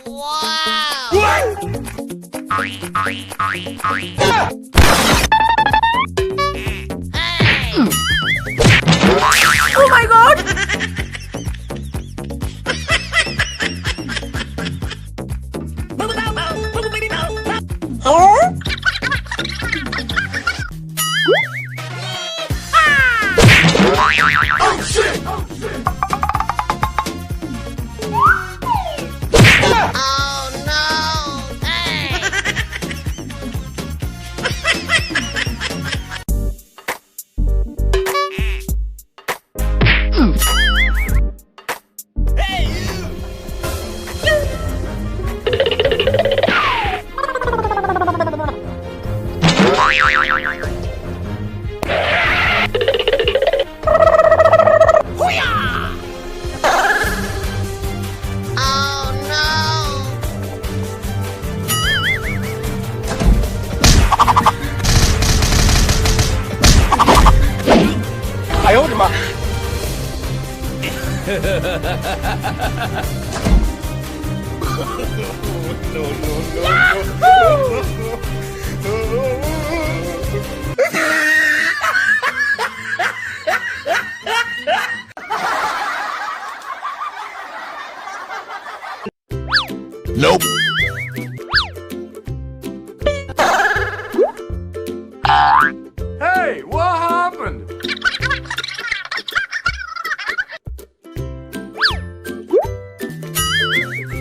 Wow! What? Hey! Oh my god! Hello? Oh shit! Oh no! Hey! Hey you! Oh no! I owed him a... Nope. Hey, what happened?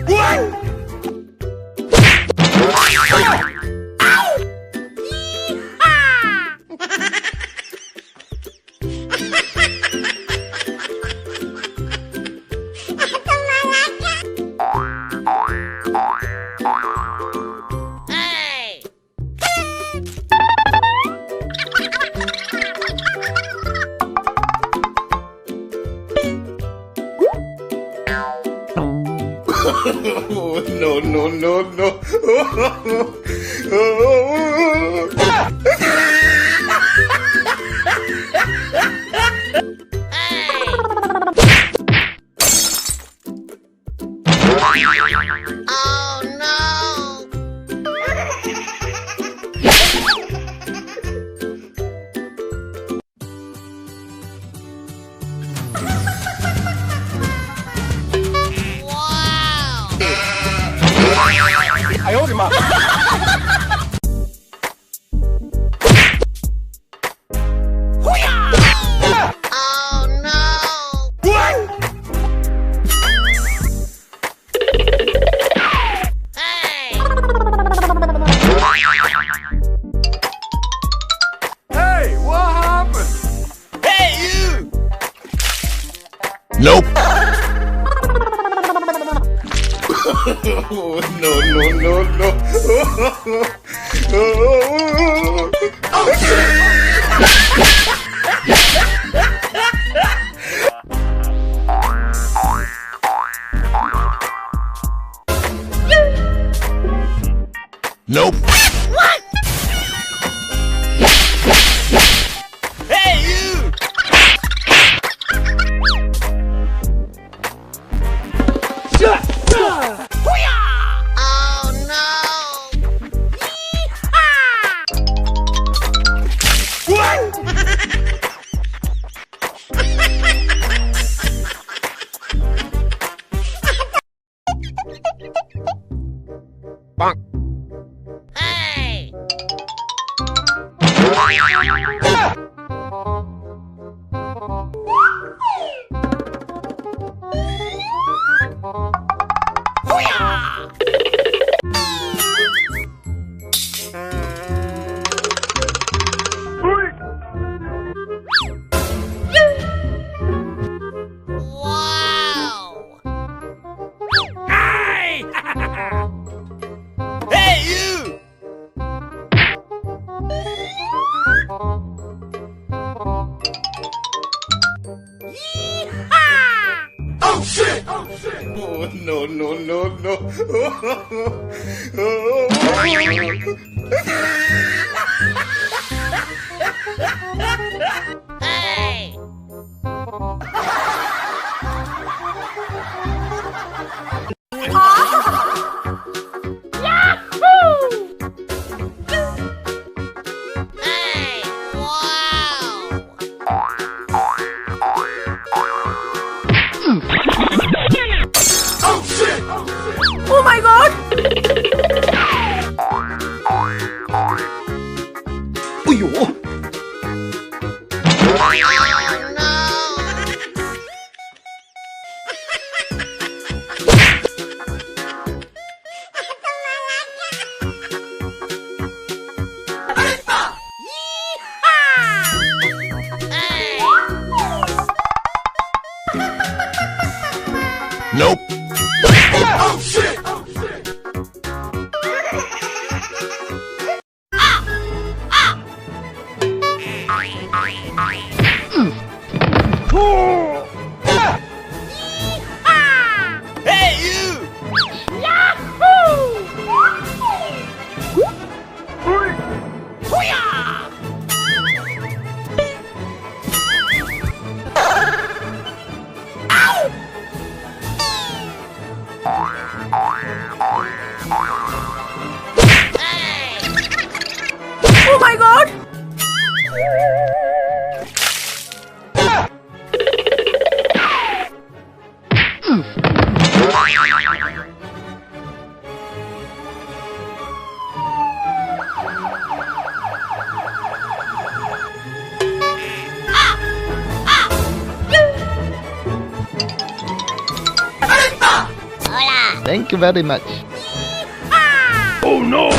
What? Hey! No, no, no, no. Oh no! Wow! I owed him a... Oh no! What? Hey! Hey, what happened? Hey you! Nope. No, no, no, no. Oh shit! Nope. What? Hey you! Oh no! Bonk. Hey! Wow! Hey! Hey you! Oh shit! Oh shit! Oh, no, no, no, no. Hey! Nope. Oh shit! Hey, you! Hoo-yah! Hey! Oh my god! Hola! Thank you very much. Oh no!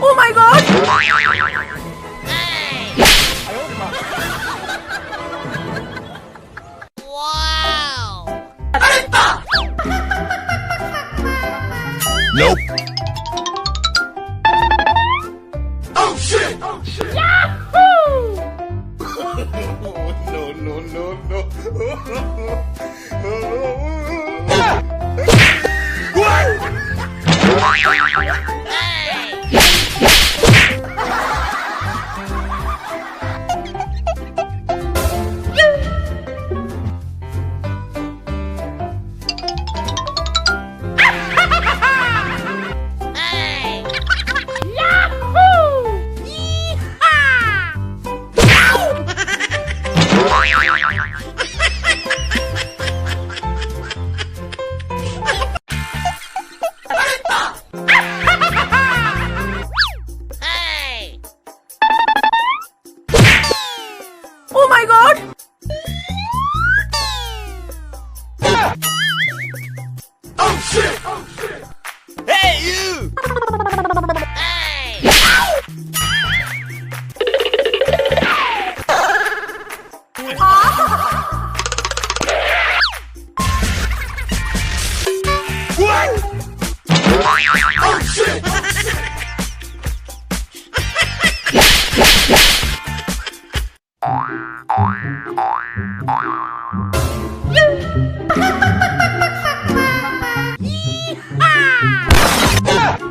Oh my god! Hey! Wow! Nope. Oh shit! Oh shit! No, no, no, no. Hey! Hey! Hey! Oh my god! Oh shit! Oh shit! Hey, you! Hey!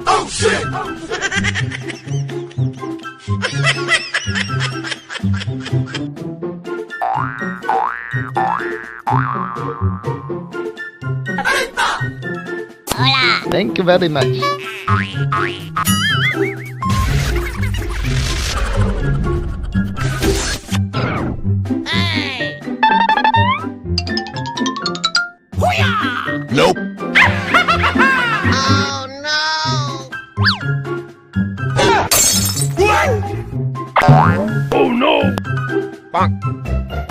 Oh shit! Oh shit! Hola! Thank you very much. Hey! Hoo-yah! Nope. Oh no! Oh no!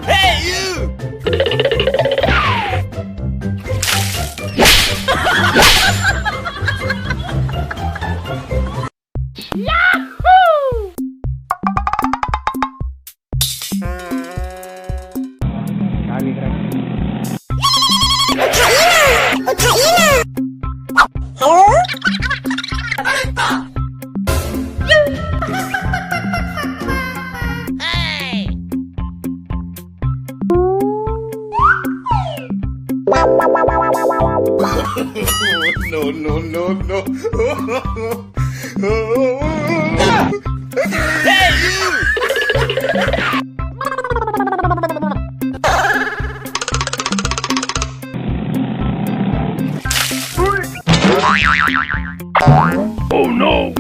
Hey, you! Hey! No, no, no, no. Hey, you! Oh no!